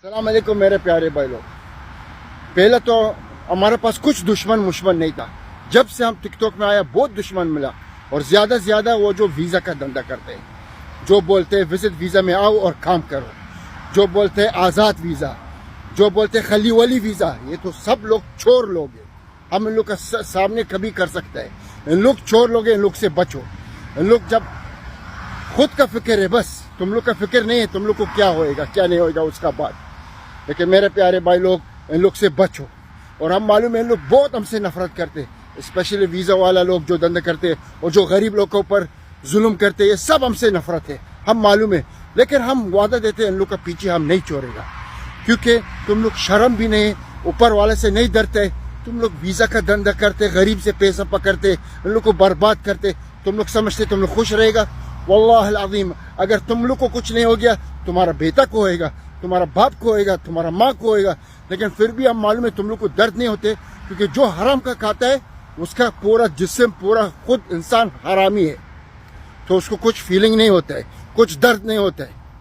अस्सलाम वालेकुम मेरे प्यारे भाई लोग। पहले तो हमारे पास कुछ दुश्मन नहीं था। जब से हम टिकटॉक में आया बहुत दुश्मन मिला, और ज़्यादा से ज़्यादा वो जो वीज़ा का धंधा करते हैं, जो बोलते हैं विजिट वीज़ा में आओ और काम करो, जो बोलते हैं आज़ाद वीज़ा, जो बोलते हैं खली वली वीज़ा, ये तो सब लोग चोर लोग हैं। हम इन लोग का सामने कभी कर सकते हैं। इन लोग चोर लोग हैं, इन लोग से बचो। इन लोग जब खुद का फिक्र है, बस तुम लोग का फिक्र नहीं है तुम लोग को क्या होएगा क्या नहीं होएगा उसका बात। लेकिन मेरे प्यारे भाई लोग, इन लोग से बचो। और हम मालूम है इन लोग बहुत हमसे नफरत करते हैं, स्पेशली वीज़ा वाला लोग जो धंधा करते हैं और जो गरीब लोग के ऊपर जुल्म करते हैं, ये सब हमसे नफरत है, हम मालूम है। लेकिन हम वादा देते हैं इन लोग का पीछे हम नहीं छोड़ेगा, क्योंकि तुम लोग शर्म भी नहीं, ऊपर वाले से नहीं डरते। तुम लोग वीज़ा का धंधा करते, गरीब से पैसा पकड़ते, इन लोग को बर्बाद करते। तुम लोग समझते तुम लोग खुश रहेगा? वल्लाह अल अज़ीम, अगर तुम लोग को कुछ नहीं हो गया, तुम्हारा बेटा को होएगा, तुम्हारा बाप को होएगा, तुम्हारा माँ को होएगा। लेकिन फिर भी हम मालूम है तुम लोग को दर्द नहीं होते, क्योंकि जो हराम का खाता है उसका पूरा जिस्म, पूरा खुद इंसान हरामी है, तो उसको कुछ फीलिंग नहीं होता है, कुछ दर्द नहीं होता है।